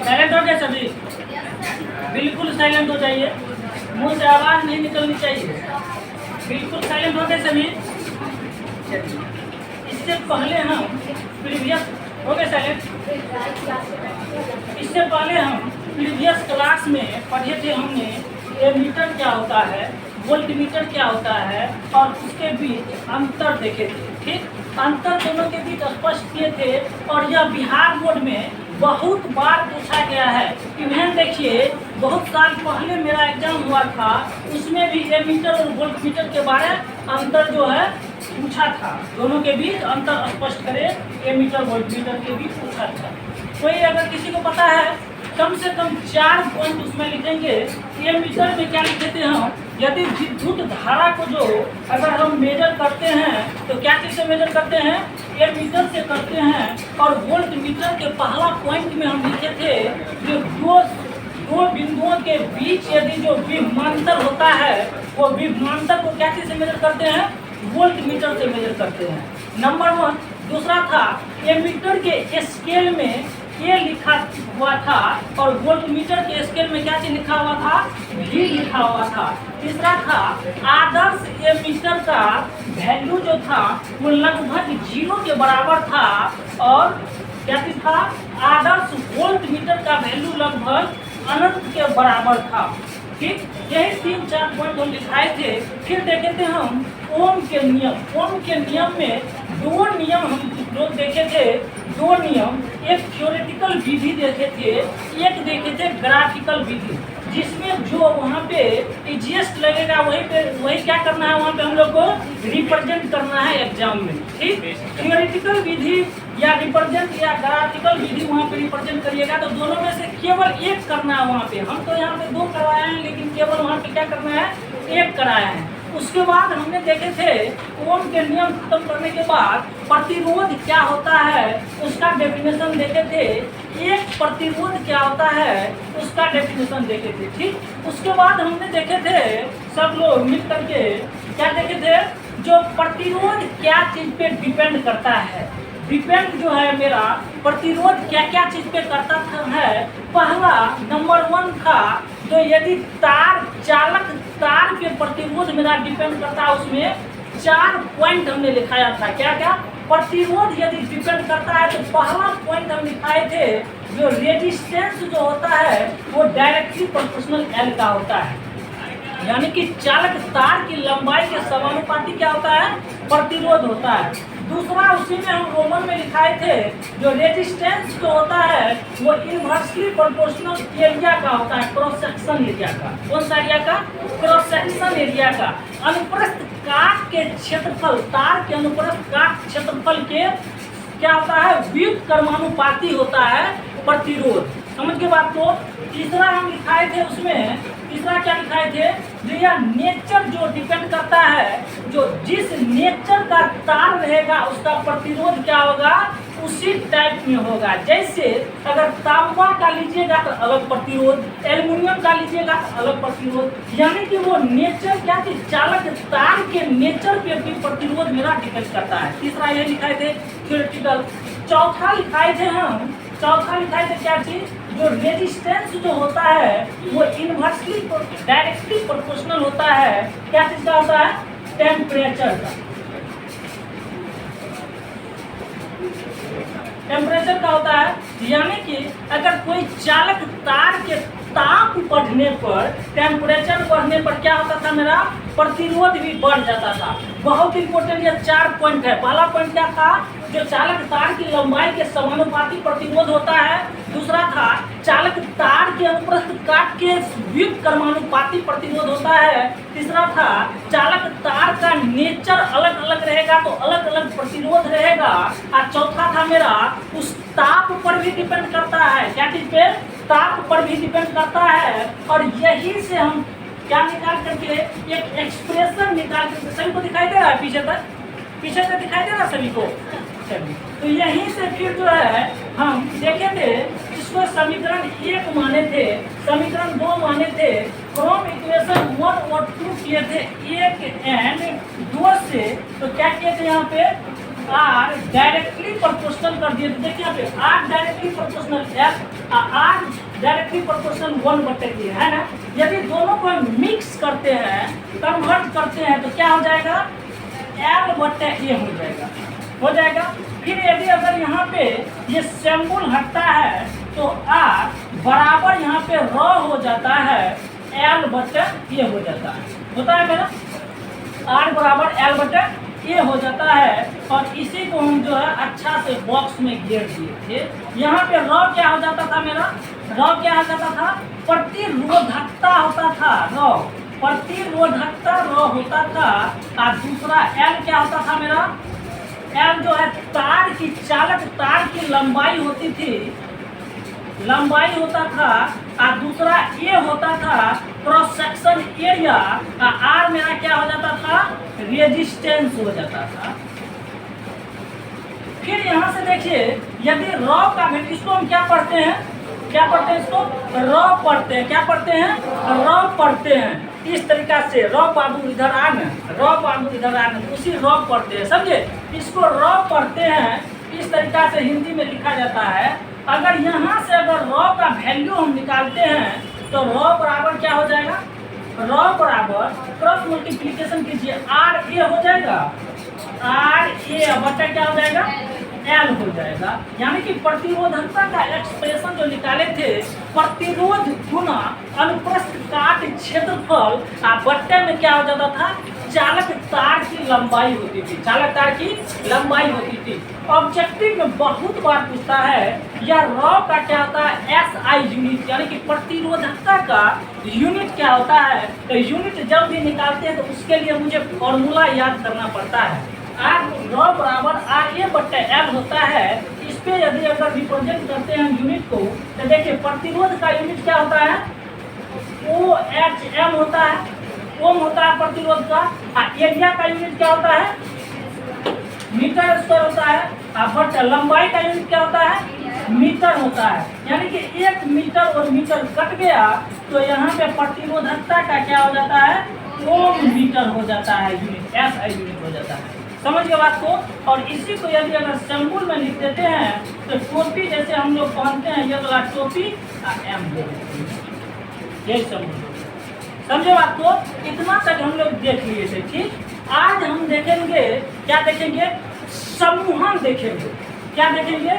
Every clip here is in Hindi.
साइलेंट हो गए सभी, बिल्कुल साइलेंट हो जाइए, मुंह से आवाज नहीं निकलनी चाहिए, बिल्कुल साइलेंट हो गए सभी। इससे पहले हम प्रीवियस हो गए साइलेंट। इससे पहले हम प्रीवियस क्लास में पढ़े थे हमने एमीटर क्या होता है, वोल्टमीटर क्या होता है और उसके बीच अंतर देखे थे। ठीक, अंतर दोनों के बीच स्पष्ट किए थे और यह बिहार बोर्ड में बहुत बार पूछा गया है। इन्हें देखिए, बहुत साल पहले मेरा एग्जाम हुआ था, उसमें भी एमीटर और वोल्टमीटर के बारे अंतर जो है पूछा था, दोनों के बीच अंतर स्पष्ट करे, एमीटर वोल्टमीटर के बीच पूछा था। कोई अगर किसी को पता है कम से कम 4 पॉइंट उसमें लिखेंगे। एमीटर में क्या लिखे थे हम, यदि विद्युत धारा को जो अगर हम मेजर करते हैं तो क्या चीज़ से मेजर करते हैं, एमीटर से करते हैं। और वोल्टमीटर के पहला पॉइंट में हम लिखे थे जो दो बिंदुओं के बीच यदि जो विभवांतर होता है वो विभवांतर को क्या चीज़ से मेजर करते हैं, वोल्टमीटर से मेजर करते हैं। नंबर 1। दूसरा था एमीटर के स्केल में ये लिखा हुआ था और वोल्टमीटर के स्केल में क्या चीज लिखा हुआ था, भी लिखा हुआ था। तीसरा था आदर्श एमीटर का वैल्यू जो था वो लगभग 0 के बराबर था और क्या चीज था, आदर्श वोल्टमीटर का वैल्यू लगभग अनंत के बराबर था। ठीक, यही 3-4 पॉइंट हम लिखाए थे। फिर देखे थे हम ओम के नियम। ओम के नियम में 2 नियम हम लोग देखे थे, 2 नियम, एक थ्योरेटिकल विधि देखे थे, एक देखे थे ग्राफिकल विधि, जिसमें जो वहाँ पे इजिएस्ट लगेगा वही क्या करना है, वहाँ पे हम लोग को रिप्रेजेंट करना है एग्जाम में। ठीक, थ्योरेटिकल विधि या रिप्रेजेंट या ग्राफिकल विधि वहाँ पे रिप्रेजेंट करिएगा तो दोनों में से केवल एक करना है वहाँ पे। हम तो यहाँ पे 2 करवाए हैं लेकिन केवल वहाँ पे क्या करना है, एक कराया है। उसके बाद हमने देखे थे ओम के नियम खत्म करने के बाद प्रतिरोध क्या होता है उसका डेफिनेशन देखे थे, एक प्रतिरोध क्या होता है उसका डेफिनेशन देखे थे। ठीक, उसके बाद हमने देखे थे सब लोग मिल करके क्या देखे थे, जो प्रतिरोध क्या चीज पे डिपेंड करता है। डिपेंड जो है मेरा प्रतिरोध क्या क्या चीज पे करता है। पहला नंबर 1 था जो यदि चालक तार के प्रतिरोध मेरा डिपेंड करता है, उसमें 4 पॉइंट हमने लिखाया था। क्या क्या प्रतिरोध यदि डिपेंड करता है तो पहला पॉइंट हम लिखाए थे जो रेजिस्टेंस जो होता है वो डायरेक्टली प्रोपोर्शनल एल का होता है, यानी कि चालक तार की लंबाई के समानुपाती क्या होता है, प्रतिरोध होता है। दूसरा उसी में हम रोमन में लिखाए थे जो रेजिस्टेंस जो होता है वो इनवर्सली प्रोपोर्शनल एरिया का होता है, क्रॉस सेक्शन एरिया का। कौन सा एरिया का, क्रॉस सेक्शन एरिया का। अनुप्रस्थ काट के क्षेत्रफल, तार के अनुप्रस्थ काट क्षेत्रफल के क्या होता है, व्युत्क्रमानुपाती कर्मानुपाती होता है प्रतिरोध। समझ के बात को। तीसरा हम लिखाए थे उसमें, तीसरा क्या लिखाए थे, जो यह नेचर जो डिपेंड करता है, जो जिस नेचर का तार रहेगा उसका प्रतिरोध क्या होगा, उसी टाइप में होगा। जैसे अगर तांबा का लीजिएगा तो अलग प्रतिरोध, एल्युमिनियम का लीजिएगा तो अलग प्रतिरोध, यानी कि वो नेचर क्या थी, चालक तार के नेचर पे भी प्रतिरोध मेरा डिपेंड करता है। तीसरा ये लिखाए थे थ्योरेटिकल। चौथा लिखाए थे हम, चौथा लिखाए थे क्या चीज, जो रेजिस्टेंस जो होता है वो इनवर्सली डायरेक्टली प्रोपोर्शनल होता है। क्या चीज का होता है, टेम्परेचर का। टेम्परेचर का होता है, यानी कि अगर कोई चालक तार के ताप बढ़ने पर, टेम्परेचर बढ़ने पर क्या होता था, मेरा प्रतिरोध भी बढ़ जाता था। बहुत इंपॉर्टेंट ये 4 पॉइंट है। पहला पॉइंट क्या था, जो चालक तार की लंबाई के समानुपाती प्रतिरोध होता है। दूसरा था चालक तार के अनुप्रस्थ काट के व्युत्क्रमानुपाती कर्मानुपाती प्रतिरोध होता है। तीसरा था चालक तार का नेचर अलग अलग रहेगा तो अलग अलग प्रतिरोध रहेगा। और चौथा था मेरा उस ताप पर भी डिपेंड करता है। क्या चीज पे, ताप पर भी डिपेंड करता है। और यही से हम क्या निकाल करके एक एक्सप्रेशन निकाल करके, सभी को दिखाई दे रहा है पीछे तक, पीछे तक दिखाई दे रहा है सभी को। तो यहीं से फिर जो है हम देखे थे, इसको समीकरण 1 माने थे, समीकरण 2 माने थे, फ्रॉम इक्वेशन 1 और 2 किए थे 1 एंड 2 से, तो क्या किए थे यहाँ पे आर डायरेक्टली प्रोपोर्शनल कर दिए थे। देखिए यहाँ पे R directly proportional R directly proportional 1/a है ना। यदि दोनों को मिक्स करते हैं, कन्वर्ट करते हैं, तो क्या हो जाएगा L/A हो जाएगा। फिर यदि अगर यहाँ पे ये सिंबल हटता है तो R बराबर यहाँ पे रॉ हो जाता है L/A हो जाता है, होता है मेरा R बराबर L/A हो जाता है। और इसी को हम जो है अच्छा से बॉक्स में घेर दिए थे। यहाँ पे रॉ क्या हो जाता था मेरा, रॉ क्या हो जाता था, प्रतिरोधकता होता था रॉ, प्रतिरोधकता रॉ होता था। और दूसरा L क्या होता था मेरा, L जो है तार की चालक तार की लंबाई होती थी, लंबाई होता था। और दूसरा A होता था क्रॉस सेक्शन एरिया। R मेरा क्या हो जाता था, रेजिस्टेंस हो जाता था। फिर यहाँ से देखिए यदि रॉ का वैल्यू, इसको हम क्या पढ़ते हैं, क्या पढ़ते हैं, इसको रॉ पढ़ते हैं। क्या पढ़ते हैं, रॉ पढ़ते हैं। इस तरीका से रॉ बाबू इधर आना, रॉ बाबू इधर आना, उसी रॉ पढ़ते हैं, समझे। इसको रॉ पढ़ते हैं, इस तरीका से हिंदी में लिखा जाता है। अगर यहाँ से अगर रॉ का वैल्यू हम निकालते हैं तो रॉ बराबर क्या हो जाएगा, रॉ बराबर क्रॉस मल्टीप्लिकेशन कीजिए RA हो जाएगा, RA बटा क्या हो जाएगा, L हो जाएगा। यानी कि प्रतिरोधकता का एक्सप्रेशन जो निकाले थे, प्रतिरोध गुना अनुप्रस्थ काट क्षेत्रफल बट्टे में क्या हो जाता था, चालक तार की लंबाई होती थी, चालक तार की लंबाई होती थी। ऑब्जेक्टिव में बहुत बार पूछता है या रॉ का क्या होता है, SI यूनिट, यानी कि प्रतिरोधकता का यूनिट क्या होता है। तो यूनिट जब भी निकालते हैं तो उसके लिए मुझे फॉर्मूला याद करना पड़ता है। रॉ बराबर RA/L होता है। इस पे यदि अगर रिप्रेजेंट करते हैं यूनिट को, तो देखिए प्रतिरोध का यूनिट क्या होता है, OHM होता है, ओम होता है प्रतिरोध का। एरिया का यूनिट क्या होता है, मीटर स्क्वायर होता है। बट लंबाई का यूनिट क्या होता है, मीटर होता है। यानी कि 1 मीटर और मीटर कट गया तो यहाँ पे प्रतिरोधकता का क्या हो जाता है, ओम मीटर हो जाता है, यूनिट SI यूनिट हो जाता है। समझ गए बात को। और इसी को यदि अगर सिंबल में लिख देते हैं तो टोपी जैसे हम लोग पहनते हैं, ये वाला टोपी M दे देते हैं, यही सिंबल। समझे बात को। इतना तक हम लोग देख लिए थे, ठीक। आज हम देखेंगे, क्या देखेंगे, समूहन देखेंगे। क्या देखेंगे,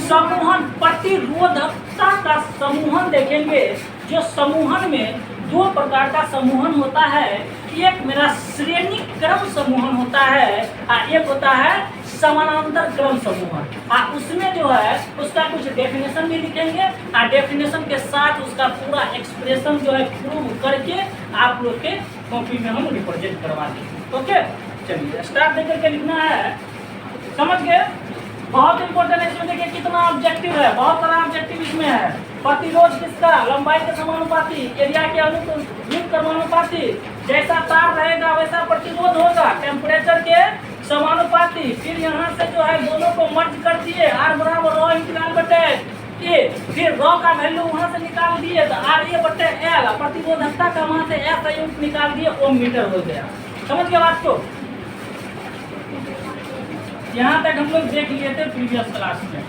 समूहन, प्रतिरोधकता का समूहन देखेंगे। जो समूहन में 2 प्रकार का समूहन होता है, एक मेरा श्रेणी क्रम समूहन होता है और एक होता है समानांतर क्रम समूहन। उसमें जो है उसका कुछ डेफिनेशन भी लिखेंगे और डेफिनेशन के साथ उसका पूरा एक्सप्रेशन जो है प्रूव करके आप लोग के कॉपी में हम रिप्रेजेंट करवा देंगे। ओके, चलिए स्टार्ट देकर के लिखना है, समझ गए। बहुत इंपॉर्टेंट है, इसमें देखिए कितना ऑब्जेक्टिव है, बहुत सारा ऑब्जेक्टिव इसमें है। प्रतिरोध किसका, लंबाई के समानुपाती, एरिया के अनुपात समानुपाती, जैसा तार रहेगा वैसा प्रतिरोध होगा, टेम्परेचर के समानुपाती। फिर यहाँ से जो है दोनों को मर्ज कर दिए, R बराबर रॉ इंटू L/A। फिर रॉ का वैल्यू वहाँ से निकाल दिए तो RA/L, प्रतिरोधकता का वहाँ से SI यूनिट निकाल दिए, ओम मीटर हो गया। समझ गए बात को। यहाँ तक हम लोग देख लिए थे प्रीवियस क्लास में।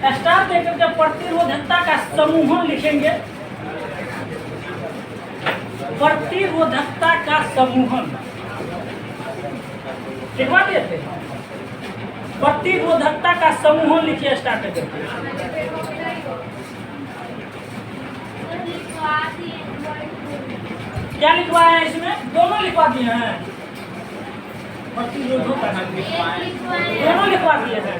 स्टार देकर के प्रतिरोधकता का समूहन लिखेंगे, प्रतिरोधकता का समूहन लिखवा दिए थे। प्रतिरोधकता का समूहन लिखिए स्टार्ट करके। क्या लिखवाया है इसमें, दोनों लिखवा दिए हैं, प्रतिरोधों का नाम लिखवाए, दोनों लिखवा दिए हैं।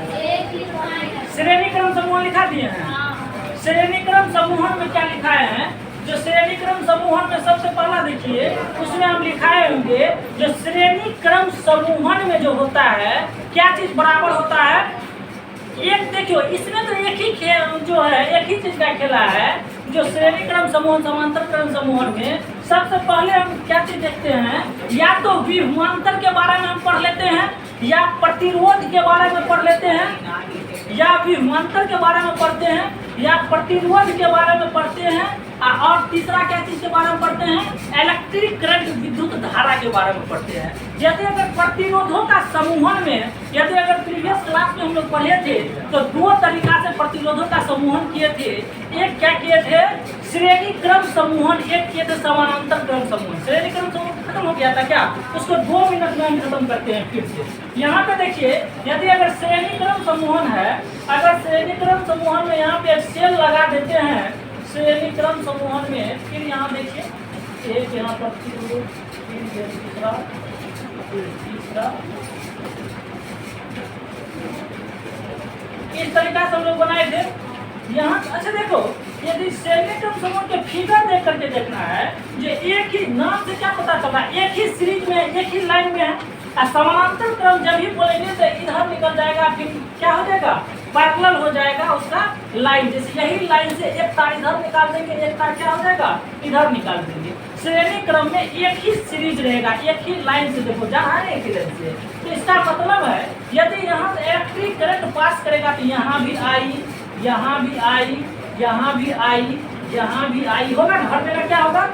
श्रेणी क्रम समूह लिखा दिए हैं। श्रेणी क्रम समूहन में क्या लिखा है, जो श्रेणी क्रम समूहन में सबसे पहला देखिए, उसमें हम लिखाए होंगे जो श्रेणी क्रम समूहन में जो होता है क्या चीज बराबर होता है। एक देखियो इसमें तो एक ही खेल जो है, एक ही चीज का खेला है। जो श्रेणी क्रम समूहन समांतर क्रम समूहन में सबसे पहले हम क्या चीज देखते हैं, या तो विभवांतर के बारे में हम पढ़ लेते हैं, या प्रतिरोध के बारे में पढ़ लेते हैं, या विभवांतर के बारे में पढ़ते हैं, या प्रतिरोध के बारे में पढ़ते हैं, और तीसरा क्या चीज के बारे में पढ़ते हैं, इलेक्ट्रिक करंट विद्युत धारा के बारे में पढ़ते हैं। जैसे अगर प्रतिरोधों का समूहन में, यदि अगर प्रीवियस क्लास में हम लोग पढ़े थे तो दो तरीका से प्रतिरोधों का समूहन किए थे। एक क्या किए थे, श्रेणी क्रम समूहन, एक किए थे समानांतर क्रम समूहन। श्रेणी क्रम समूहन खत्म हो गया था क्या, उसको 2 मिनट में हम खत्म करते हैं फिर से। यहाँ पे देखिए, यदि अगर श्रेणी क्रम समूहन है, अगर श्रेणी क्रम समूहन में यहाँ पे एक सेल लगा देते हैं श्रेणी क्रम समूहन में, फिर यहाँ देखिए एक यहाँ प्रतिरोध, फिर तीसरा, इस तरीका से हम लोग बनाए थे यहाँ। अच्छा देखो, यदि श्रेणी क्रम समूहन के फिगर देख करके देखना है, जो एक ही नाम से क्या पता चला, एक ही सीरीज में, एक ही लाइन में है। समानांतर क्रम जब भी बोलेंगे तो इधर निकल जाएगा, फिर क्या हो जाएगा, पैरेलल हो जाएगा उसका लाइन। जैसे यही लाइन से एक तार इधर निकाल देंगे, एक तार क्या हो जाएगा, इधर निकाल देंगे। श्रेणी क्रम में एक ही सीरीज रहेगा, एक ही लाइन से, देखो जहाँ है एक ही लाइन से। तो इसका मतलब है यदि यहाँ से इलेक्ट्रिक करंट पास करेगा तो यहाँ भी आई, यहाँ भी आई, यहाँ भी आई, यहाँ भी आई होगा ना, हर जगह क्या होगा,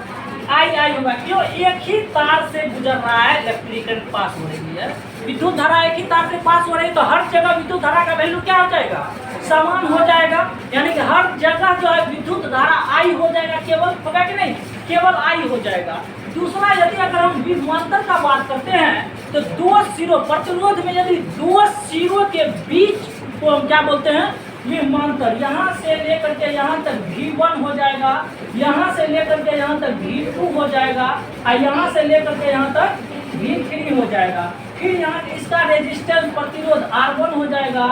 आई होगा। क्यों, एक ही तार से गुजर रहा है, इलेक्ट्रिक करंट पास हो रही है, विद्युत धारा एक ही तार से पास हो रही है, तो हर जगह विद्युत धारा का वैल्यू क्या हो जाएगा, समान हो जाएगा। यानी कि हर जगह जो है विद्युत धारा आई हो जाएगा, केवल होगा कि नहीं, केवल आई हो जाएगा। दूसरा, यदि अगर हम विभवांतर का बात करते हैं तो 2 सिरों, प्रतिरोध में यदि 2 सिरों के बीच को हम क्या बोलते हैं, विभवांतर। यहाँ से लेकर के यहाँ तक V1 हो जाएगा, यहाँ से लेकर के यहाँ तक V2 हो जाएगा, और यहाँ से लेकर के यहाँ तक V3 हो जाएगा। फिर यहाँ इसका रेजिस्टेंस प्रतिरोध R1 हो जाएगा,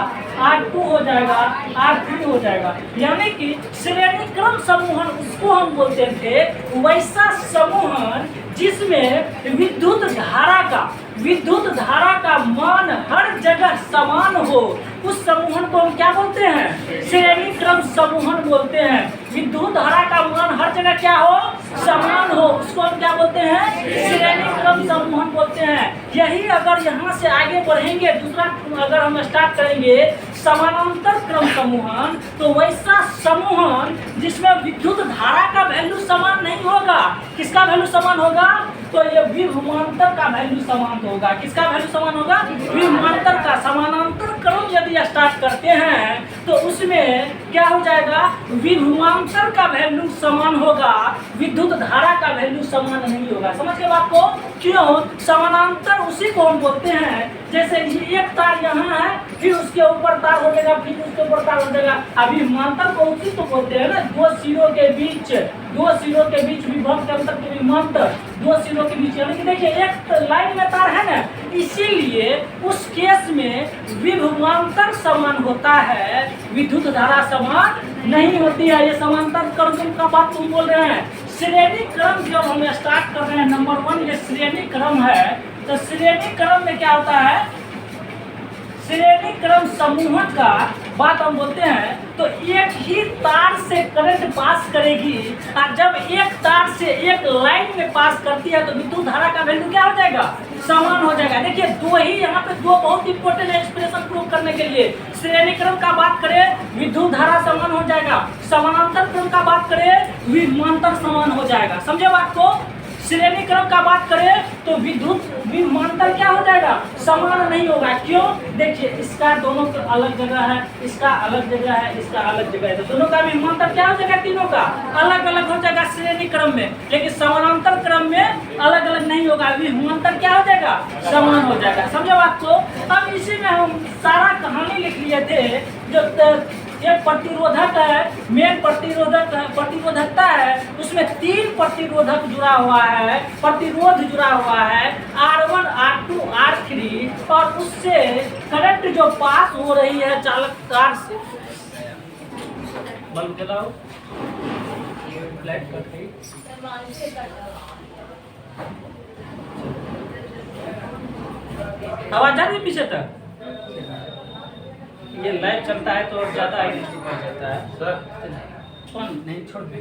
R2 हो जाएगा, R3 हो जाएगा। यानी कि श्रेणी क्रम समूहन उसको हम बोलते थे, वैसा समूहन जिसमें विद्युत धारा का मान हर जगह समान हो, उस समूहन को हम क्या बोलते हैं, श्रेणी क्रम समूहन बोलते हैं। विद्युत धारा का मान हर जगह क्या हो, समान हो, उसको हम क्या बोलते हैं, श्रेणी क्रम समूहन बोलते हैं। यही अगर यहाँ से आगे बढ़ेंगे, दूसरा अगर हम स्टार्ट करेंगे समानांतर क्रम समूहन, तो वैसा समूहन जिसमें विद्युत धारा का वैल्यू समान नहीं होगा। किसका वैल्यू समान होगा, तो ये विभवांतर का वैल्यू समान होगा। किसका वैल्यू समान होगा, विभवांतर का। समानांतर क्रम यदि स्टार्ट करते हैं तो उसमें क्या हो जाएगा, विभवांतर का वैल्यू समान होगा, विद्युत धारा का वैल्यू समान नहीं होगा। समझ के बात को, क्यों, समानांतर उसी को हम बोलते हैं, जैसे ये एक तार यहाँ है, फिर उसके ऊपर तार हो जाएगा, फिर उसके ऊपर तार हो जाएगा। अभी विभवांतर को उसी को बोलते हैं ना, 2 सिरों के बीच विभव के अंतर के विभवांतर, 2 सिरों के बीच। यानी कि देखिए एक लाइन में तार है ना, इसीलिए उस केस में विभवांतर समान होता है, विद्युत धारा समान नहीं होती है। ये समांतर क्रम का बात तुम बोल रहे हैं। श्रेणी क्रम जब हम स्टार्ट कर रहे हैं, नंबर 1 ये श्रेणी क्रम है, तो श्रेणी क्रम में क्या होता है, श्रेणी क्रम समूहन का बात हम बोलते हैं, तो एक ही तार से करंट पास करेगी, और जब एक तार से एक लाइन में पास करती है तो विद्युत धारा का वैल्यू क्या हो जाएगा, समान हो जाएगा। देखिए दो ही यहाँ पे 2 बहुत इंपॉर्टेंट एक्सप्रेशन प्रूव करने के लिए। श्रेणी क्रम का बात करें, विद्युत धारा समान हो जाएगा। समानांतर क्रम का बात करें, विभवांतर समान हो जाएगा। समझे बात को। श्रेणी क्रम का बात करें तो विभवांतर क्या हो जाएगा, समान नहीं होगा। क्यों, देखिए इसका दोनों का अलग जगह है, इसका अलग जगह है, इसका अलग जगह है, तो दोनों का विभवांतर क्या हो जाएगा, तीनों का अलग अलग हो जाएगा श्रेणी क्रम में। लेकिन समानांतर क्रम में अलग अलग नहीं होगा, विभवांतर क्या हो जाएगा, समान हो जाएगा। समझे बात को। अब इसी में हम सारा कहानी लिख लिए थे। जो एक प्रतिरोधक है, मेन प्रतिरोधकता है, उसमें 3 प्रतिरोधक जुड़ा हुआ है, प्रतिरोध जुड़ा हुआ है, R1, R2, R3, और उससे करंट जो पास हो रही है चालक तार से, बल्ब जलाओ। लाइट कट गई। आवाज जा रही है पीछे तक? ये लाइट चलता है तो और ज्यादा आइडेंटिटी बढ़ जाता है सर। नहीं छोड़ दे।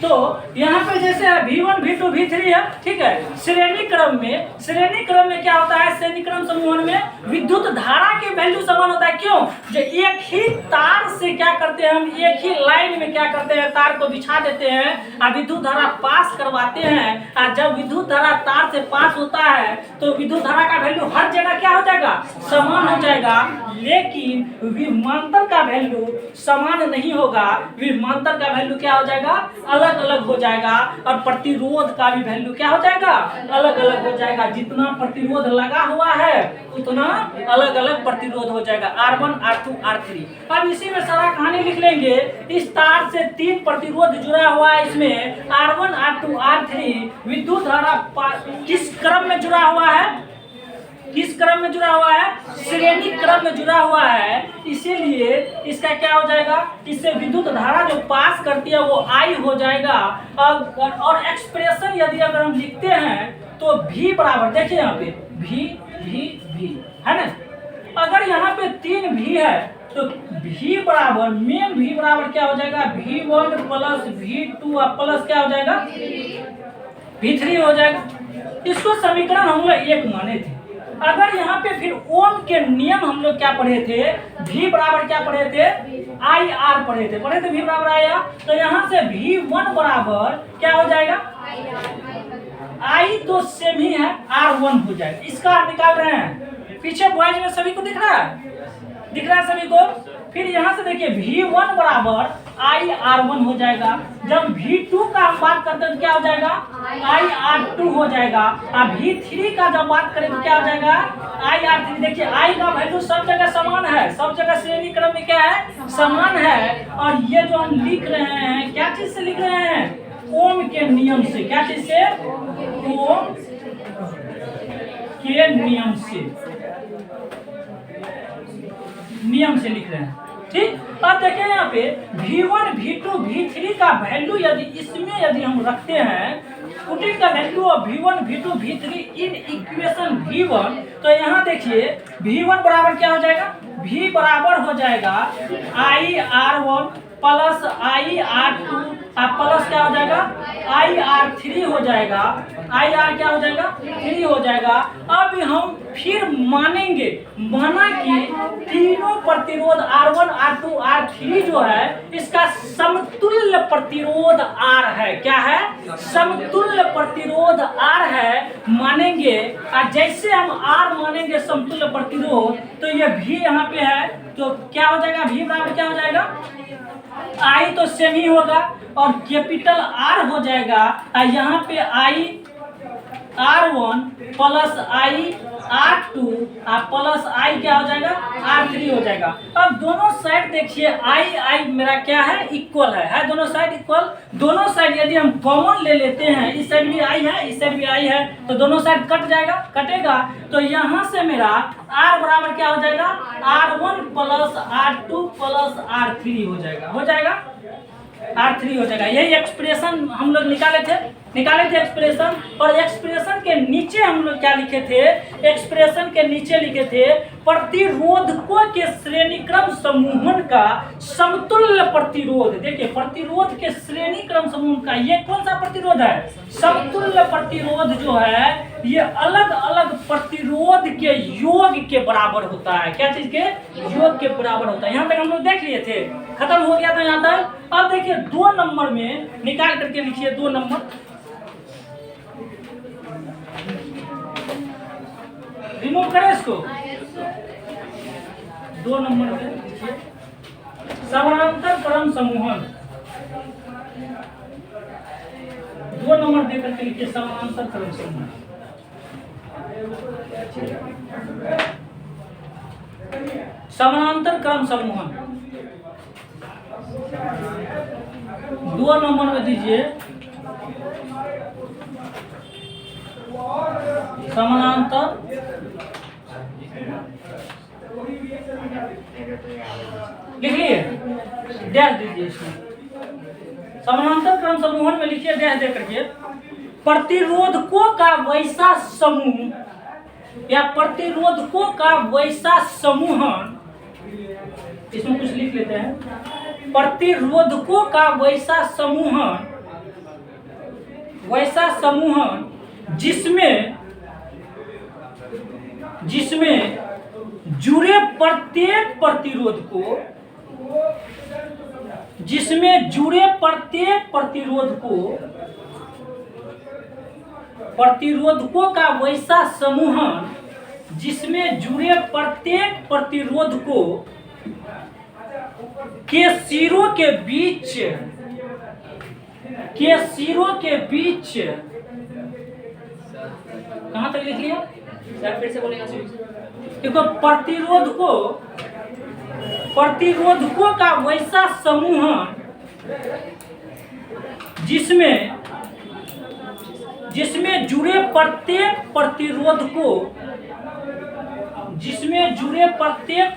तो यहाँ पे जैसे V1 V2 V3 है, ठीक है। श्रेणी क्रम में क्या होता है? श्रेणी क्रम समूहन में विद्युत धारा के वैल्यू समान होता है। क्यों? जो एक ही तार से क्या करते हैं हम, एक ही लाइन में क्या करते हैं, तार को बिछा देते हैं और विद्युत धारा पास करवाते हैं। और जब विद्युत धारा तार से पास होता है तो विद्युत धारा का वैल्यू हर जगह क्या हो जाएगा? समान हो जाएगा। लेकिन विभवांतर का वैल्यू समान नहीं होगा। विभवांतर का वैल्यू क्या हो जाएगा? अलग अलग हो जाएगा। और प्रतिरोध का भी वैल्यू क्या हो जाएगा? अलग अलग हो जाएगा। जितना प्रतिरोध लगा हुआ है उतना अलग अलग प्रतिरोध हो जाएगा, R1 R2 R3। अब इसी में सारा कहानी लिख लेंगे। इस तार से 3 प्रतिरोध जुड़ा हुआ है, इसमें R1 R2 R3। विद्युत धारा किस क्रम में जुड़ा हुआ है? किस क्रम में जुड़ा हुआ है? श्रेणी क्रम में जुड़ा हुआ है। इसीलिए इसका क्या हो जाएगा? इससे विद्युत धारा जो पास करती है वो I हो जाएगा। और एक्सप्रेशन यदि अगर हम लिखते हैं तो V बराबर, देखिए यहाँ पे V है ना। अगर यहाँ पे 3 V है तो V बराबर, मेन V बराबर क्या हो जाएगा? V1 प्लस V2 प्लस क्या हो जाएगा? V3 हो जाएगा। इसको समीकरण हम लोग 1 माने थे। अगर यहाँ पे फिर ओम के नियम हम लोग क्या पढ़े थे? V बराबर क्या पढ़े थे? IR पढ़े थे V बराबर IR। तो यहाँ से V1 बराबर क्या हो जाएगा? I तो सेम ही है, R1 हो जाएगा। इसका निकाल रहे हैं। पीछे बॉयज में सभी को दिख रहा है? दिख रहा है सभी को? फिर यहाँ से देखिए V1 बराबर IR1 हो जाएगा। जब V2 का हम बात करते हैं तो क्या हो जाएगा? IR2 हो जाएगा। और V3 का जब बात करें तो क्या हो जाएगा? IR3। देखिए I का वैल्यू सब जगह समान है, सब जगह श्रेणी क्रम में क्या है? समान है। और ये जो हम लिख रहे हैं क्या चीज से लिख रहे हैं? ओम के नियम से। क्या चीज से? ओम के नियम से लिख रहे हैं, ठीक। अब देखिए यहाँ पे V1 V2 V3 का वैल्यू यदि हम रखते हैं, पुटिंग का value of V1 V2 V3 in equation V1, तो यहाँ देखिए V1 बराबर क्या हो जाएगा? V बराबर हो जाएगा IR1 प्लस IR2 प्लस क्या हो जाएगा? IR3 हो जाएगा। IR क्या हो जाएगा? 3 हो जाएगा। अब हम फिर माना कि तीनों प्रतिरोध R1 R2 R3 जो है इसका समतुल्य प्रतिरोध R है। क्या है? समतुल्य प्रतिरोध R है, मानेंगे। और जैसे हम R मानेंगे समतुल्य प्रतिरोध, तो ये V यहाँ पे है, तो क्या हो जाएगा? V बराबर क्या हो जाएगा? I तो सेम ही होगा और कैपिटल R हो जाएगा। यहाँ पे IR1 plus IR2 plus I क्या हो जाएगा? R3 हो जाएगा। अब दोनों साइड देखिए I मेरा क्या है? इक्वल है दोनों साइड इक्वल। दोनों साइड यदि हम कॉमन ले लेते हैं, इस साइड भी I है, इस साइड भी I है, तो दोनों साइड कटेगा। तो यहाँ से मेरा R बराबर क्या हो जाएगा? R1 plus R2 plus R3 हो जाएगा R3 हो जाएगा। यही एक्सप्रेशन हम लोग निकाले थे एक्सप्रेशन। और एक्सप्रेशन के नीचे हम लोग क्या लिखे थे? एक्सप्रेशन के नीचे लिखे थे प्रतिरोधकों के श्रेणी क्रम समूहन का समतुल्य प्रतिरोध। देखिए प्रतिरोध के श्रेणी क्रम समूह का ये कौन सा प्रतिरोध है? समतुल्य प्रतिरोध जो है ये अलग अलग प्रतिरोध के योग के बराबर होता है। क्या चीज के? योग के बराबर होता है। यहाँ तक हम लोग देख लिए थे, खत्म हो गया था यहाँ तक। अब देखिए 2 नंबर में निकाल करके लिखिए। 2 नंबर रिमूव करें इसको। 2 नंबर में लिखिए समानांतर क्रम समूहन। 2 नंबर दे करके लिखिए समानांतर क्रम समूहन। समानांतर क्रम समूहन 2 नंबर में दीजिए समानांतर लिख लिए, डैश दीजिए इसमें समानांतर क्रम समूहन में लिखिए डैश दे करके, प्रतिरोधकों का वैसा समूह या प्रतिरोधकों का वैसा समूहन, इसमें कुछ लिख लेते हैं, प्रतिरोधकों का वैसा समूहन जिसमें जुड़े प्रत्येक प्रतिरोधकों का वैसा समूहन जिसमें जुड़े प्रत्येक प्रतिरोधकों के सिरों के बीच कहां तक लिख लिया सर, फिर से बोलेगा। देखो, प्रतिरोधकों का वैसा समूहन जिसमें जुड़े प्रत्येक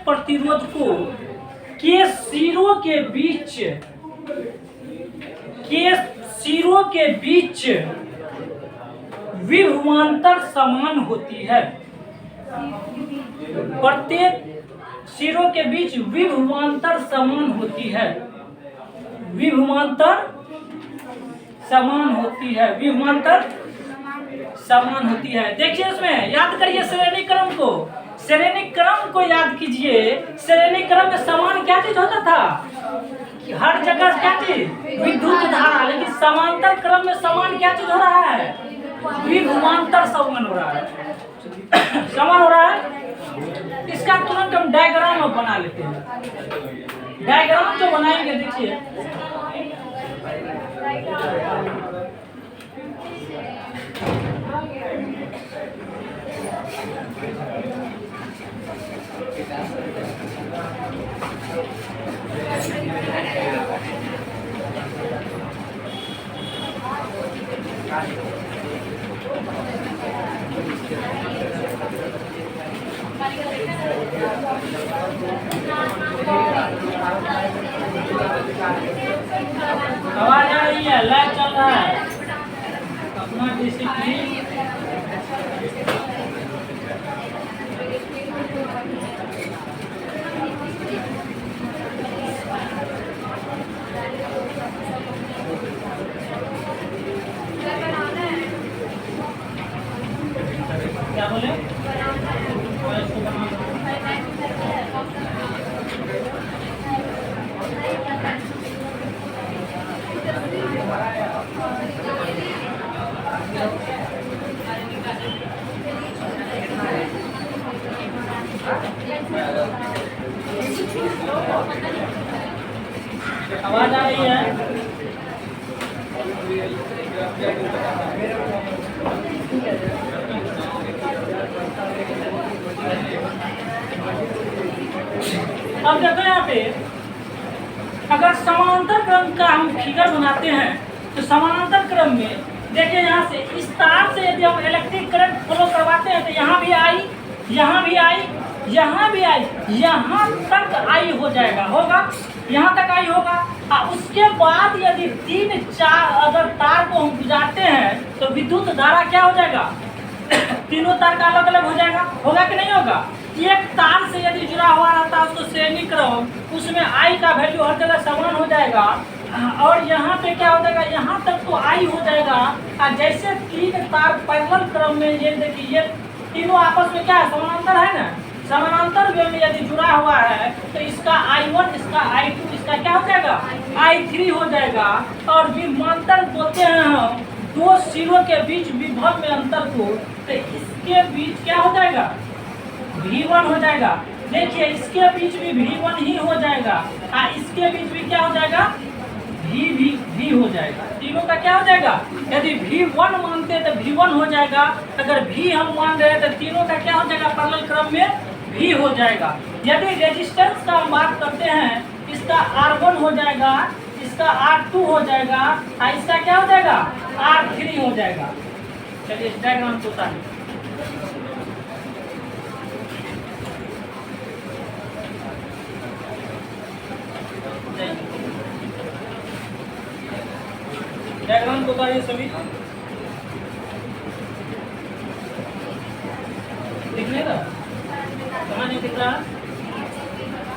प्रतिरोधकों के सिरों के बीच विभवांतर समान होती है। प्रत्येक सिरों के बीच विभवांतर समान होती है। विभवांतर समान होती है। देखिए, इसमें याद करिए श्रेणी क्रम को याद कीजिए। श्रेणी क्रम में समान क्या चीज होता था? हर जगह क्या चीज? विद्युत धारा। लेकिन समांतर क्रम में समान क्या चीज हो रहा है? विभवांतर समान हो रहा है। इसका तुरंत हम डायग्राम अब बना लेते हैं। डायग्राम जो बनाएंगे, देखिए, आवाज आ रही है? लाइव चल रहा है। अपना डिसिप्लिन क्या बोले? आवाज आ रही है? अब देखो यहाँ पे, अगर समानांतर क्रम का हम फिगर बनाते हैं तो समानांतर क्रम में देखिए, यहाँ से इस तार से यदि हम इलेक्ट्रिक करंट फ्लो करवाते हैं तो यहाँ भी आई, यहाँ भी आई, यहाँ भी आई, यहाँ तक आई हो जाएगा, होगा, यहाँ तक आई होगा। उसके बाद यदि 3-4 अगर तार को हम गुजारते हैं तो विद्युत धारा क्या हो जाएगा? तीनों तार का अलग अलग हो जाएगा, होगा कि नहीं होगा? एक तार से यदि जुड़ा हुआ रहता है उसको श्रेणी क्रम, उसमें आई का वैल्यू हर जगह समान हो जाएगा। और यहाँ पे क्या हो जाएगा? यहाँ तक तो आई हो जाएगा। और जैसे 3 तार पैरेलल क्रम में, ये देखिए, ये तीनों आपस में क्या है? समानांतर है ना। समानांतर वे में यदि जुड़ा हुआ है तो इसका I1, इसका I2, इसका क्या हो जाएगा? I3 हो जाएगा। और विभवांतर बोलते हैं हम दो सिरों के बीच विभव में अंतर को, तो इसके बीच क्या हो जाएगा? V1 हो जाएगा। देखिए, इसके बीच भी V1 ही हो जाएगा और इसके बीच भी क्या हो जाएगा? V हो जाएगा। तीनों का क्या हो जाएगा? यदि V1 मानते हैं तो V1 हो जाएगा। अगर V हम मान रहे हैं तो तीनों का क्या हो जाएगा? पैरेलल क्रम में V हो जाएगा। यदि रेजिस्टेंस का हम बात करते हैं, इसका R1 हो जाएगा, इसका R2 हो जाएगा और इसका क्या हो जाएगा? R3 हो जाएगा। चलिए इस डायग्राम को उतारिए। डायग्राम को उतारिए सभी। दिखने का कहाँ नहीं दिख रहा?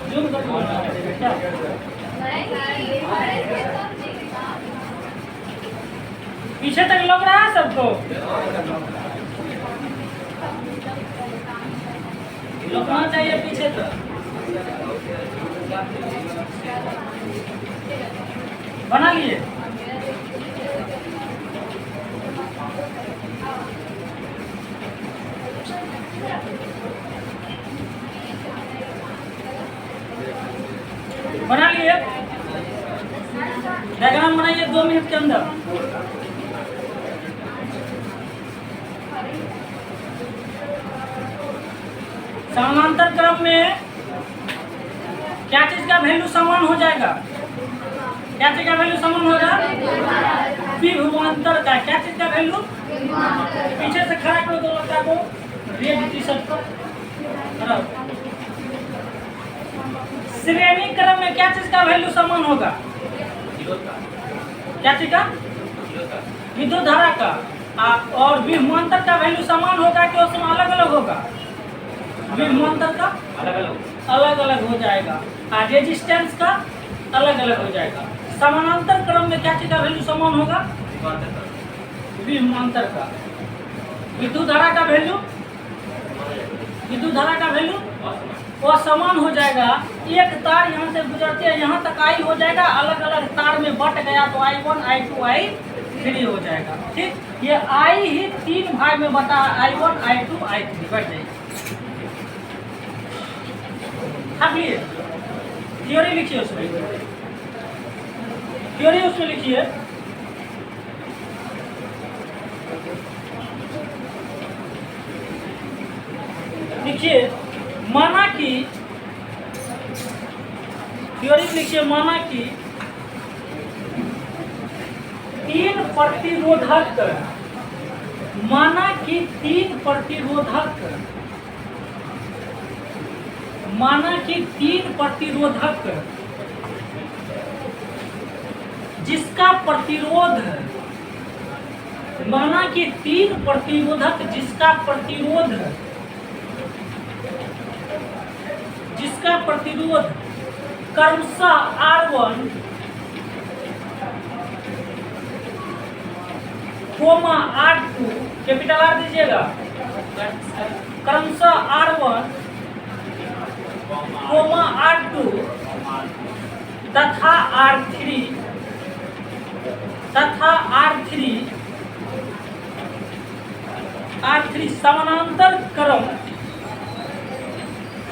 जूम करके बोलना पड़ेगा क्या? पीछे तक लग रहा है सबको? लगना चाहिए पीछे तक। बना लिए? बना लिए? डायग्राम बनाइए 2 मिनट के अंदर। समानांतर क्रम में क्या चीज का वैल्यू समान हो जाएगा? क्या चीज का वैल्यू समान होगा? विभवांतर का। क्या चीज का वैल्यू? पीछे से खड़ा करो दो लड़का को, रेड टी शर्ट पर। श्रेणी क्रम में क्या चीज का वैल्यू समान होगा? क्या चीज का? विद्युत धारा का। और विभवांतर का वैल्यू समान होगा कि उसमें अलग अलग होगा? विभवांतर का अलग अलग हो जाएगा और रेजिस्टेंस का अलग अलग हो जाएगा। समानांतर क्रम में क्या चीज का वैल्यू समान होगा? विभवांतर का। विद्युत धारा का वैल्यू वो समान हो जाएगा। एक तार यहाँ से गुजरती है, यहाँ तक आई हो जाएगा, अलग अलग तार में बट गया तो I1 I2 I3 हो जाएगा। ठीक, ये I ही 3 भाग में बटा I1 I2 I3 बढ़ जाएगी। थ्योरी लिखिए उसमें, थ्योरी उसमें लिखिए। लिखिए माना कि, थ्योरी लिखिए माना कि 3 प्रतिरोधक, माना कि 3 प्रतिरोधक, माना कि 3 प्रतिरोधक जिसका प्रतिरोध, माना कि 3 प्रतिरोधक जिसका प्रतिरोध, जिसका प्रतिरोध क्रमशः R1, R2, कैपिटल R दीजिएगा, क्रमशः R1, R2 तथा R3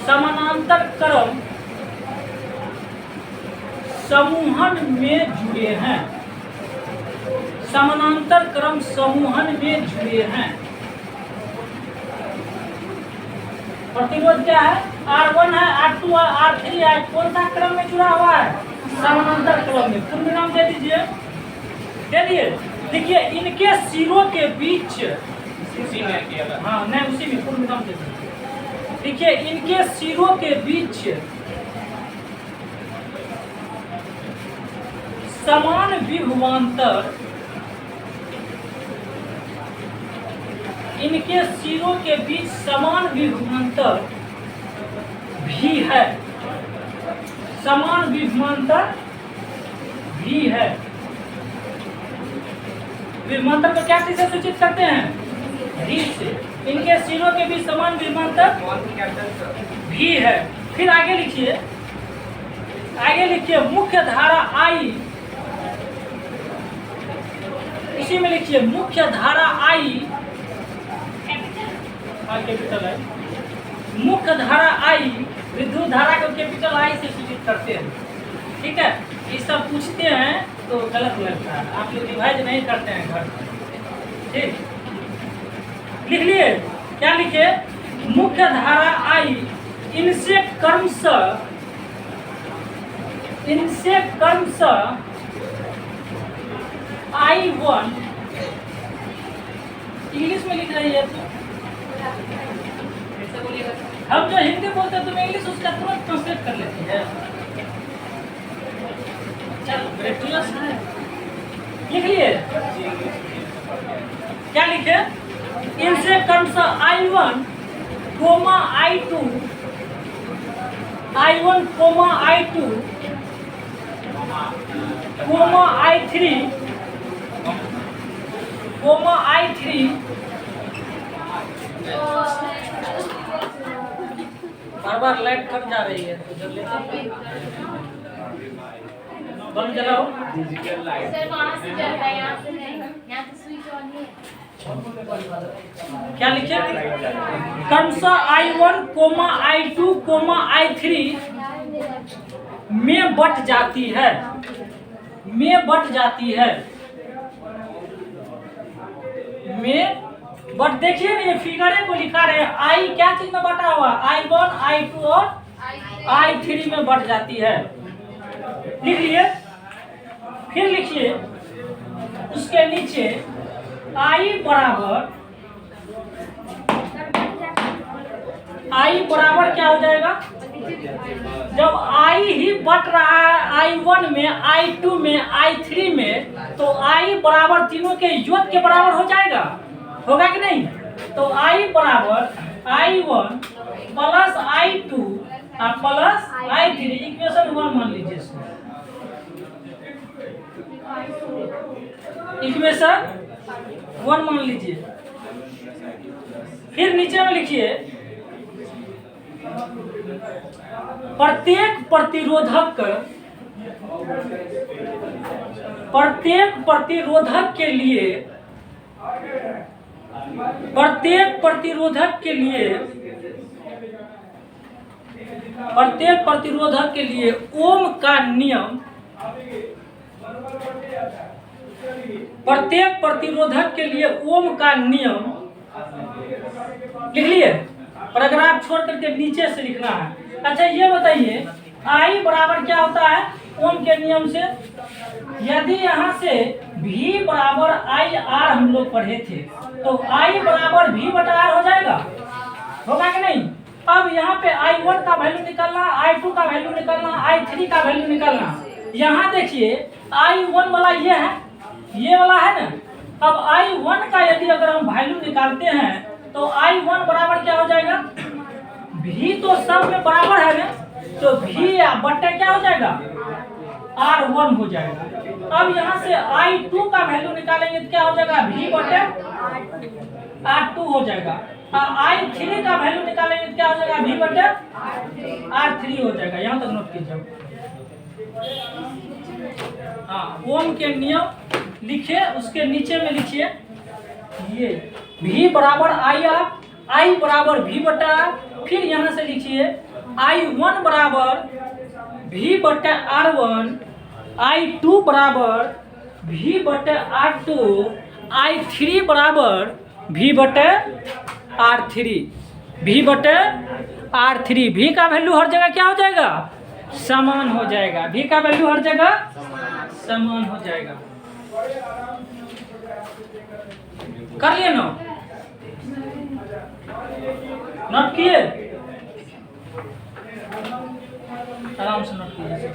समानांतर क्रम समूहन में जुड़े हैं। समानांतर क्रम समूहन में जुड़े हैं। प्रतिरोध क्या है? R1 है, R2 है, R3 है। कौन सा क्रम में जुड़ा हुआ है? समानांतर क्रम में। पूर्ण विराम दे दीजिए, दे दिए। देखिए इनके सिरों के बीच, हाँ नहीं उसी में पूर्ण विराम दे दीजिए। देखिए इनके सिरों के बीच समान विभवांतर, इनके सिरों के बीच समान विभवांतर भी है। समान विभवांतर भी है। विभवांतर को क्या चीज से सूचित करते हैं? भी से। इनके सिरों के बीच समान विभवांतर भी है। फिर आगे लिखिए, आगे लिखिए मुख्य धारा I, इसी में लिखिए मुख्य धारा I, कैपिटल I, मुख्य धारा I विद्युत धारा को कैपिटल I से सूचित करते हैं। ठीक है, ये सब पूछते हैं तो गलत लगता है, आप लोग रिवाइज नहीं करते हैं घर में। ठीक, लिख लिए? क्या लिखे? मुख्य धारा I इनसे क्रमशः I1, इंग्लिश में लिख रही है तो हम जो हिंदी बोलते हैं तुम इंग्लिश उसका तुरंत ट्रांसलेट कर लेती है। चलो ग्रेजुएशन है। लिख लिए? क्या लिखे? इनसे क्रमशः I1 comma I2 comma I2 comma I3 बार लाइट कट जा रही है तो जल्दी बल्ब जलाओ। डिजिटल लाइट सर वहां से जल रहा है, यहाँ से नहीं, यहाँ तो स्विच ऑन है। क्या लिखे? क्रमशः I1 comma I2 comma I3 में बट जाती है, में बट जाती है, में बट देखिए ना ये फिगर को लिखा रहे हैं। आई क्या चीज में बटा हुआ? I1 I2 और I3 में बट जाती है। लिख लिए? फिर लिखिए उसके नीचे I बराबर क्या हो जाएगा? जब I ही बट रहा है I1 में, I2 में, I3 में, तो I बराबर तीनों के योग के बराबर हो जाएगा, होगा कि नहीं? तो I बराबर I1 plus I2 plus I3 equation 1 मान लीजिए। इक्वेशन 1 मान लीजिए। फिर नीचे में लिखिए प्रत्येक प्रतिरोधक के लिए ओम का नियम, प्रत्येक प्रतिरोधक के लिए ओम का नियम लिख लिए? पैराग्राफ छोड़ करके नीचे से लिखना है। अच्छा ये बताइए I बराबर क्या होता है ओम के नियम से? यदि यहाँ से V बराबर IR हम लोग पढ़े थे तो I बराबर V बटा R हो जाएगा, होगा कि नहीं? अब यहाँ पे I1 का वैल्यू निकालना, I2 का वैल्यू निकालना, I3 का वैल्यू निकालना। यहाँ देखिए I1 वाला ये है, ये वाला है ना। अब I1 का यदि अगर हम वैल्यू निकालते हैं तो I1 बराबर क्या हो जाएगा? V तो सब में बराबर है ना, तो V बटे क्या हो जाएगा? R1 हो जाएगा। अब यहाँ से I2 का वैल्यू निकालेंगे तो क्या हो जाएगा? V बटे R2 हो जाएगा। I3 का वैल्यू निकालेंगे तो क्या हो जाएगा? V बटे R3 हो जाएगा। यहाँ तक नोट कीजिए। हाँ, ओम के नियम लिखिए, उसके नीचे में लिखिए ये V बराबर I बराबर V बटा। फिर यहाँ से लिखिए I1 बराबर V बटे R1, I2 बराबर V बटे R2, I3 बराबर V बटे R3, V बटे R3। V का वैल्यू हर जगह क्या हो जाएगा? समान हो जाएगा। V का वैल्यू हर जगह समान हो जाएगा। कर लिए ना? नोट किए? आराम से नोट कीजिए।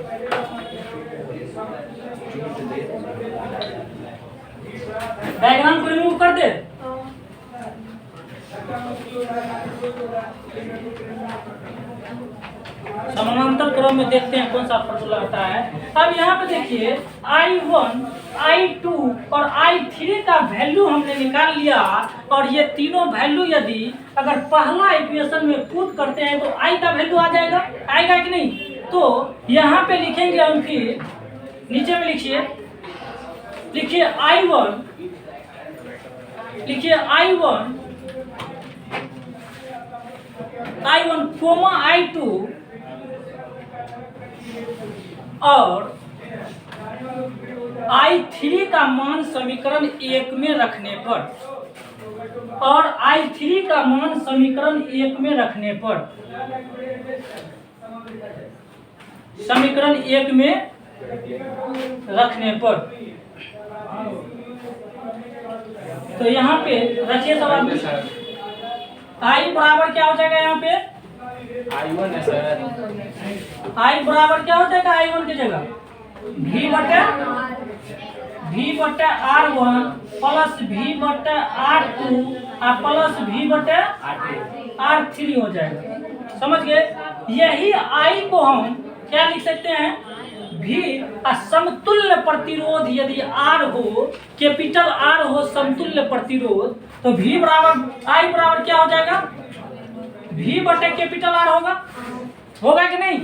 डायग्राम को रिमूव कर दे। समानांतर क्रम में देखते हैं कौन सा फॉर्मूला आता है। अब यहाँ पे देखिए I1, I2 और I3 का वैल्यू हमने निकाल लिया और ये तीनों वैल्यू यदि अगर पहला इक्वेशन में पुट करते हैं तो I का वैल्यू आ जाएगा, आएगा कि नहीं? तो यहाँ पे लिखेंगे हम। फिर नीचे में लिखिए I1, लिखिए I1 कोमा I2 और I3 का मान समीकरण 1 में रखने पर, और I3 का मान समीकरण 1 में रखने पर, समीकरण 1 में रखने पर, तो यहाँ पे रखिए सवाल। I बराबर क्या हो जाएगा? यहाँ पे I1 है सर। I बराबर क्या हो जाएगा? I1 की जगह V बटे V बटे R1 प्लस V बटे R2 और प्लस V बटे R3 हो जाएगा। समझ गए? यही I को हम क्या लिख सकते हैं? V समतुल्य प्रतिरोध यदि R हो, कैपिटल R हो समतुल्य प्रतिरोध, तो V बराबर I बराबर क्या हो जाएगा? V बटे कैपिटल R होगा कि नहीं?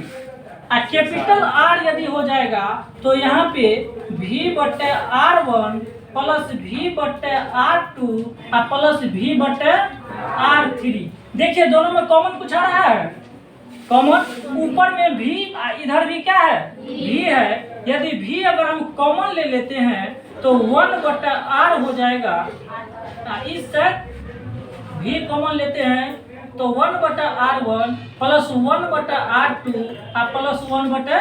कैपिटल R यदि हो जाएगा तो यहाँ पे V बटे R1 प्लस V बटे R2 और प्लस V बटे R3। देखिए दोनों में कॉमन कुछ आ रहा है। कॉमन ऊपर में V, इधर भी क्या है? V है। यदि V अगर हम कॉमन ले लेते हैं तो 1 बटे R हो जाएगा। इस V कॉमन लेते हैं तो 1 बटा R1 प्लस 1 बटा R2 और प्लस 1 बटा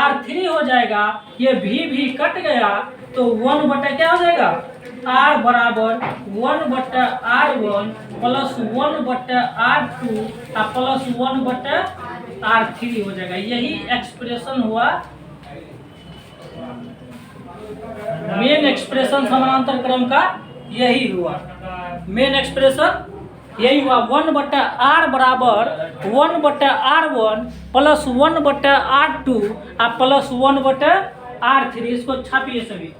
R3 हो जाएगा। ये भी कट गया तो 1 बटा क्या हो जाएगा? R बराबर 1 बटा R1 प्लस 1 बटा R2 और प्लस 1 बटा R3 हो जाएगा। यही एक्सप्रेशन हुआ, मेन एक्सप्रेशन समानांतर क्रम का यही हुआ। मेन एक्सप्रेशन यही हुआ। 1 बटा R बराबर 1 बटा R1 प्लस 1 बटा R2 और प्लस 1 बटा R3। इसको छापिए सभी,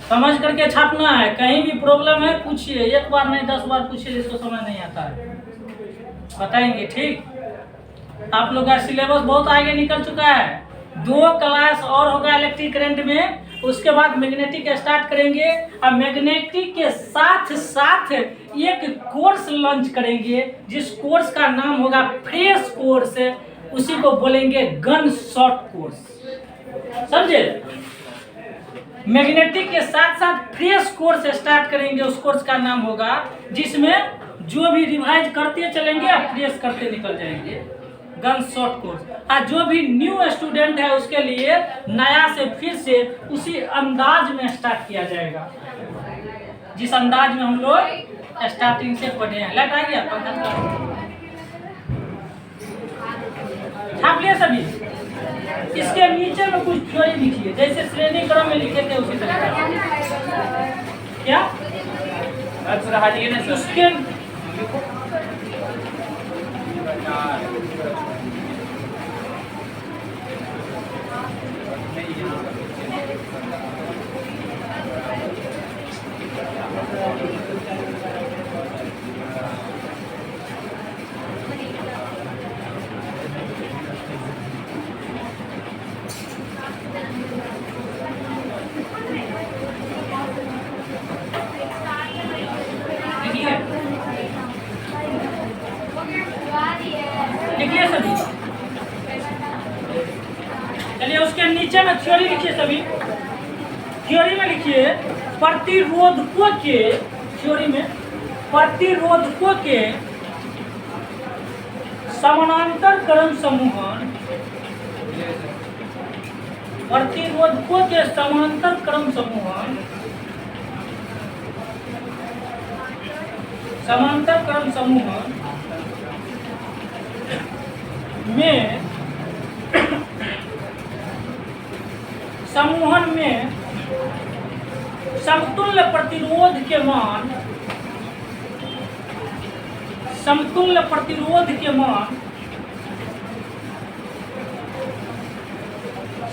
समझ करके छापना है। कहीं भी प्रॉब्लम है पूछिए, एक बार नहीं 10 बार पूछिए, जिसको समझ नहीं आता है बताएंगे। ठीक, आप लोग का सिलेबस बहुत आगे निकल चुका है। 2 क्लास और होगा इलेक्ट्रिक करंट में, उसके बाद मैग्नेटिक स्टार्ट करेंगे और मैग्नेटिक के साथ साथ एक कोर्स लॉन्च करेंगे जिस कोर्स का नाम होगा फ्रेश कोर्स। उसी को बोलेंगे गन शॉट कोर्स। समझे? मैग्नेटिक के साथ साथ फ्रेश कोर्स स्टार्ट करेंगे, उस कोर्स का नाम होगा, जिसमें जो भी रिवाइज करते चलेंगे और फ्रेश करते निकल जाएंगे, गन शॉट कोर्स। और जो भी न्यू स्टूडेंट है उसके लिए नया से फिर से उसी अंदाज में स्टार्ट किया जाएगा जिस अंदाज में हम लोग स्टार्टिंग से पढ़े हैं। लाइट आ गया? छाप लिया सभी। इसके नीचे में कुछ थ्योरी लिखिए, जैसे श्रेणी क्रम में लिखे थे उसी तरह। क्या उसके लिखिए सभी। चलिए उसके नीचे में थ्योरी लिखिए सभी। थ्योरी में लिखिए प्रतिरोधकों के, थ्योरी में प्रतिरोधकों के समानांतर क्रम समूहन, प्रतिरोधकों के समानांतर क्रम समूहन, समांतर क्रम समूहन में समतुल्य प्रतिरोध के मान, समतुल्य प्रतिरोध के मान,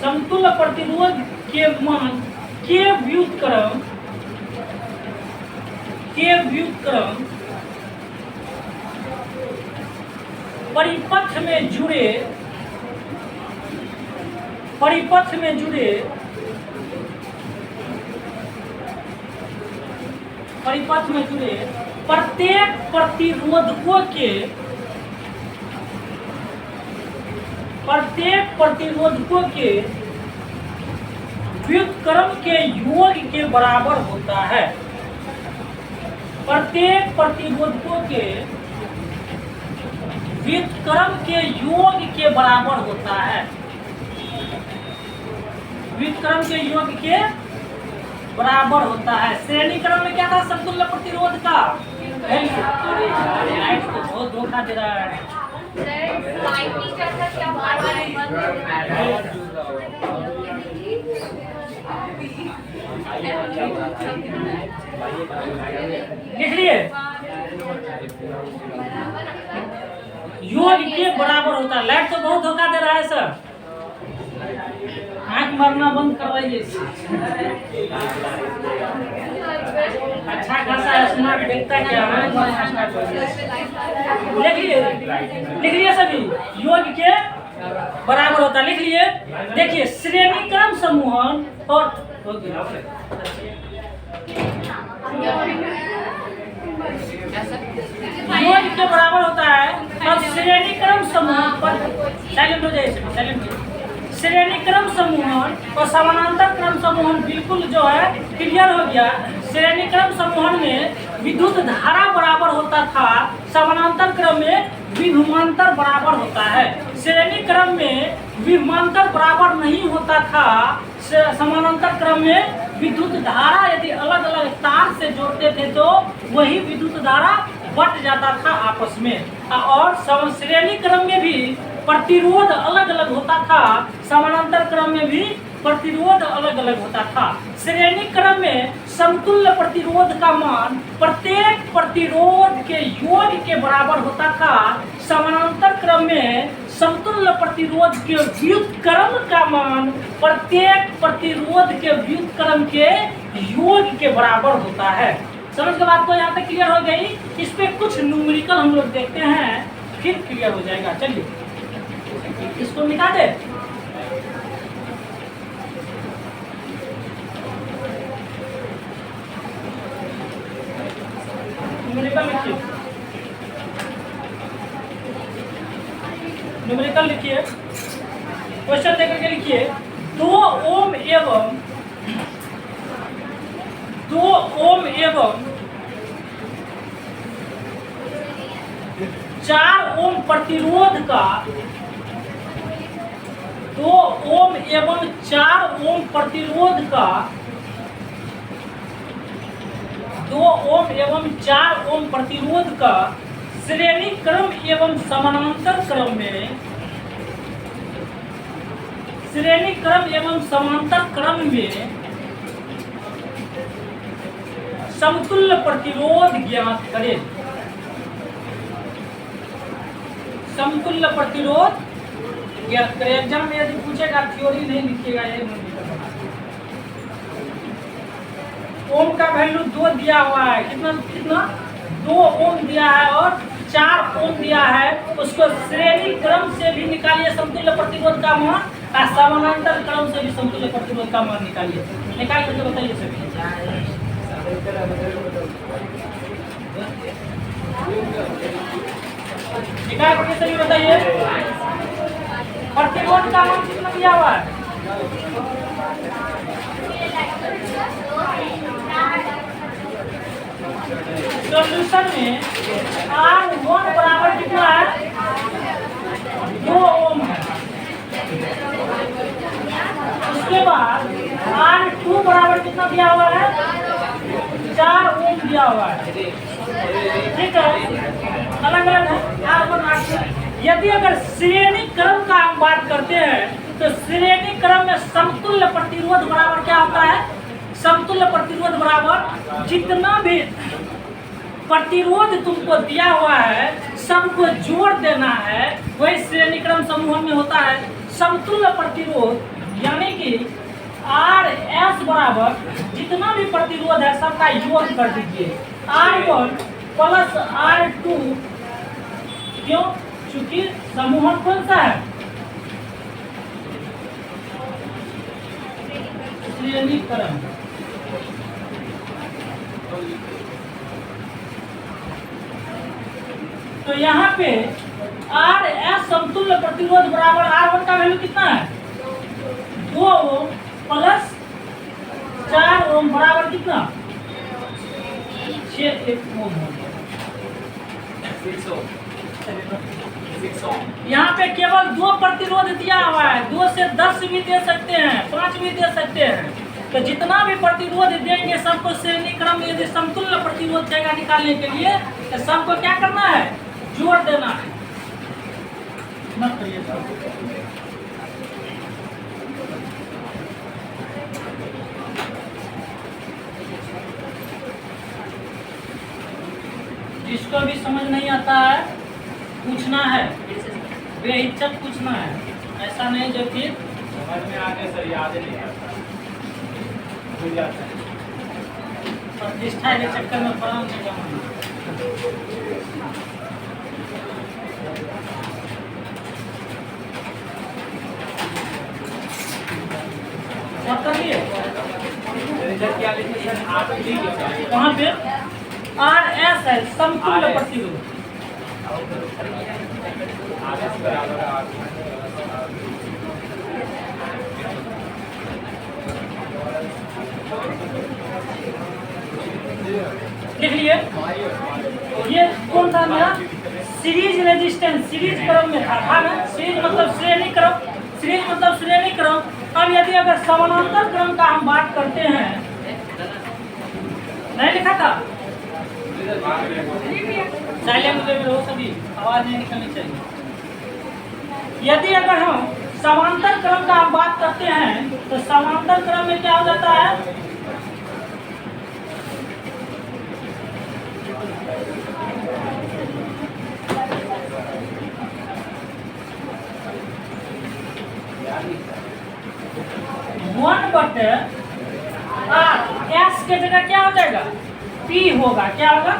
समतुल्य प्रतिरोध के मान के व्युत्क्रम, के व्युत्क्रम परिपथ में जुड़े, परिपथ में जुड़े, परिपथ में जुड़े प्रत्येक प्रतिरोधकों के, प्रत्येक प्रतिरोधकों के व्युत्क्रम के योग के बराबर होता है। प्रत्येक प्रतिरोधकों के व्युत्क्रम के योग के बराबर होता है। व्युत्क्रम के योग के बराबर होता है। श्रेणी क्रम में क्या था? समतुल्य प्रतिरोध का। बहुत धोखा दे रहा है। क्या लिख लिए? योग के बराबर होता है। लाइट तो बहुत धोखा दे रहा है सर, आँख मारना बंद करवाइए। अच्छा खासा है, स्मार्ट देखता क्या है। लिख लिए सभी? योग के बराबर होता है, लिख लिए? देखिए श्रेणी क्रम समूहन और योग के बराबर होता है और श्रेणी क्रम समूहन पर साइलेंट हो जाइए, साइलेंट। श्रेणी क्रम समूहन और समानांतर क्रम समूहन बिल्कुल जो है क्लियर हो गया। श्रेणी क्रम समूहन में विद्युत धारा बराबर होता था, समानांतर क्रम में विभवांतर बराबर होता है। श्रेणी क्रम में विभवांतर बराबर नहीं होता था, समानांतर क्रम में विद्युत धारा यदि अलग अलग तार से जोड़ते थे तो वही विद्युत धारा बट जाता था आपस में। और श्रेणी क्रम में भी प्रतिरोध अलग अलग होता था, समानांतर क्रम में भी प्रतिरोध अलग अलग होता था। श्रेणी क्रम में समतुल्य प्रतिरोध का मान प्रत्येक प्रतिरोध के योग के बराबर होता था, समानांतर क्रम में समतुल्य प्रतिरोध के व्युत्क्रम का मान प्रत्येक प्रतिरोध के व्युत्क्रम के योग के बराबर होता है। समझ के बात को यहाँ तक क्लियर हो गई? इस पे कुछ न्यूमेरिकल हम लोग देखते हैं, फिर क्लियर हो जाएगा। चलिए इसको मिटा दे। न्यूमेरिकल लिखिए, क्वेश्चन देकर के लिखिए 2 ओम एवं 4 ओम प्रतिरोध का 2 ओम एवं 4 ओम प्रतिरोध का 2 ओम एवं 4 ओम प्रतिरोध का श्रेणी क्रम एवं समानांतर क्रम में श्रेणी क्रम एवं समांतर क्रम में समतुल्य प्रतिरोध ज्ञात करें। समतुल्य प्रतिरोध ज्ञात करें। एग्जाम में यदि पूछेगा थ्योरी नहीं लिखिएगा, ये ओम का वैल्यू 2 दिया हुआ है, कितना 2 ओम दिया है और 4 ओम दिया है। उसको श्रेणी क्रम से भी निकालिए समतुल्य प्रतिरोध का मान, और समानांतर क्रम से भी समतुल्य प्रतिरोध का मान निकालिए। निकाल करके बताइए सभी। निकाल करके सभी बताइए प्रतिरोध का मान कितना दिया हुआ है? सॉल्यूशन में R1 बराबर कितना है? 2 ओम है। उसके बाद R2 बराबर कितना दिया हुआ है? 4 ओम दिया हुआ है। ठीक है, अलग अलग है R1 R2। यदि अगर श्रेणी क्रम का हम बात करते हैं तो श्रेणी क्रम में समतुल्य प्रतिरोध बराबर क्या होता है? समतुल्य प्रतिरोध बराबर जितना भी प्रतिरोध तुमको दिया हुआ है सबको जोड़ देना है, वही श्रेणी क्रम समूह में होता है। समतुल्य प्रतिरोध यानी कि RS बराबर जितना भी प्रतिरोध है सबका योग कर दीजिए, R1 प्लस R2। क्यों? चूंकि समूह कौन सा है? श्रेणी क्रम। तो यहाँ पे RS समतुल्य प्रतिरोध बराबर R1 का वैल्यू कितना है? 2 ओम प्लस 4 ओम बराबर कितना? 6 ओम। यहाँ पे केवल 2 प्रतिरोध दिया हुआ है, 2 से 10 भी दे सकते हैं, 5 भी दे सकते हैं। तो जितना भी प्रतिरोध देंगे सबको श्रेणी क्रम में यदि समतुल्य प्रतिरोध चाहिए निकालने के लिए तो सबको क्या करना है? जोड़ देना है। मत करिए जिसको भी समझ नहीं आता है पूछना है, बेहिचक पूछना है, ऐसा नहीं जो फिर समझ में आने सर याद नहीं आता, भूल जाता है। प्रतिष्ठा के चक्कर में पड़ा नहीं जमाना। सब कर लिए रिजल्ट क्या लिखे सर? आप ठीक है सर। वहाँ पे RS है, समतुल्य प्रतिरोध। आगे से बराबर आगे। लिख लिए। ये कौन था मेरा? सीरीज रेजिस्टेंस, सीरीज क्रम में था ना? सीरीज मतलब श्रेणी क्रम, सीरीज मतलब श्रेणी क्रम। अब यदि अगर समानांतर क्रम का हम बात करते हैं, नहीं लिखा था? साइलेंट लेवल हो सभी, आवाज नहीं निकलनी चाहिए। यदि अगर हम समांतर क्रम का हम बात करते हैं तो समांतर क्रम में क्या हो जाता है? वन बटे एस के जगह क्या हो जाएगा? पी होगा। क्या होगा?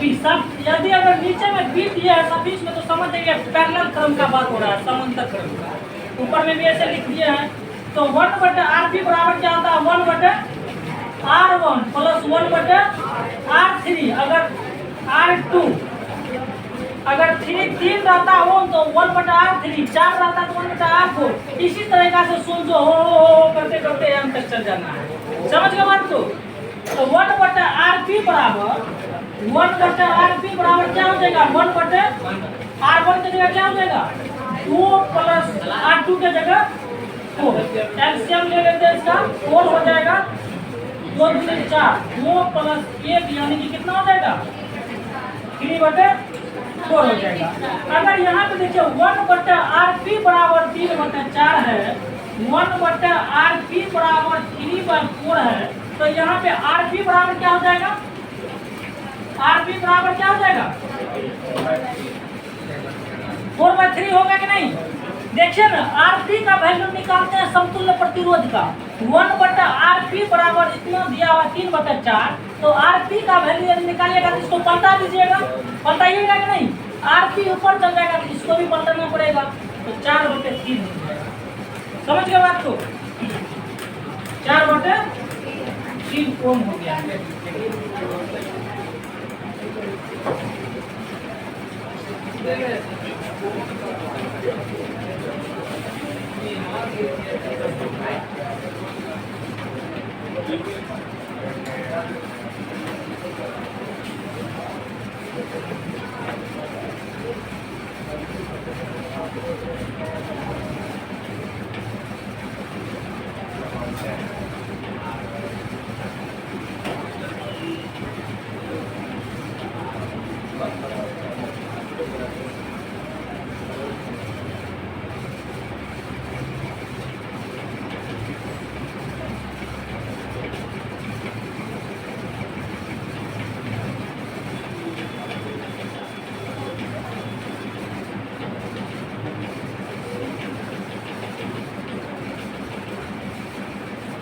पी। सब यदि अगर नीचे में बी दिया है सब बीच में तो समझ जाइए पैरेलल क्रम का बात हो रहा है, समांतर क्रम का। ऊपर में भी ऐसे लिख दिए हैं। तो 1 बटे आर पी बराबर क्या होता है? 1 बटे R1 प्लस 1 बटे R3। अगर R2 अगर 3 रहता हो तो 1 बटा R3, 4 रहता तो 1 बटा R4। इसी तरीका से सुन जो हो करते करते अंत तक चल जाना है। समझ गए बात को? तो 1 बटा RP बराबर 1 बटा RP बराबर क्या हो जाएगा? 1 बटे R1 की जगह क्या हो जाएगा? 2 प्लस R2 की जगह 4। एलसीएम ले लेते हैं इसका, 4 हो जाएगा। 2 दूनी 4, 2 प्लस 1 यानी कि कितना हो जाएगा? 3 बटे 4 हो जाएगा। अगर यहाँ पे देखिए 1 बटा RP बराबर 3 बटे 4 है, 1 बटा RP बराबर 3/4 है, तो यहाँ पे RP बराबर क्या हो जाएगा? RP बराबर क्या हो जाएगा? 4/3 होगा कि नहीं? देखिए ना, RP का वैल्यू निकालते हैं समतुल्य प्रतिरोध का। 1 बटा RP बराबर इतना दिया हुआ 3/4, तो RP का वैल्यू यदि निकालिएगा तो इसको पलटा दीजिएगा, पलटाइएगा कि नहीं? RP ऊपर चल जाएगा तो इसको भी पलटाना पड़ेगा, तो 4/3 हो जाएगा। समझ गए बात को? 4/3 ओम हो गया।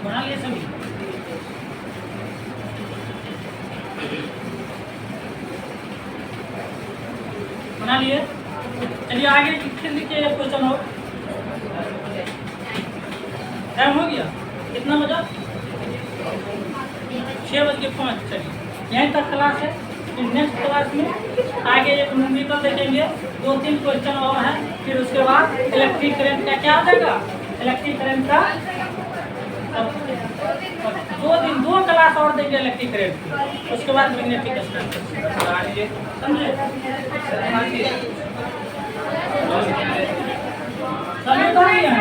बना लिए सभी? बना लिए? चलिए आगे फिर लिखिए क्वेश्चन हो। टाइम हो गया? कितना बजा? 6:05। चलिए यहीं तक क्लास है। फिर नेक्स्ट क्लास में आगे एक न्यूमेरिकल देखेंगे, 2-3 क्वेश्चन और है। फिर उसके बाद इलेक्ट्रिक करंट का क्या हो जाएगा? इलेक्ट्रिक करंट का 2 क्लास और देंगे इलेक्ट्रिक करंट, उसके बाद मैग्नेटिक स्ट्रेंथ। समझे? समझ तो नहीं है?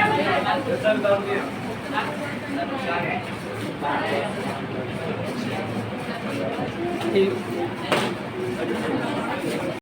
ठीक।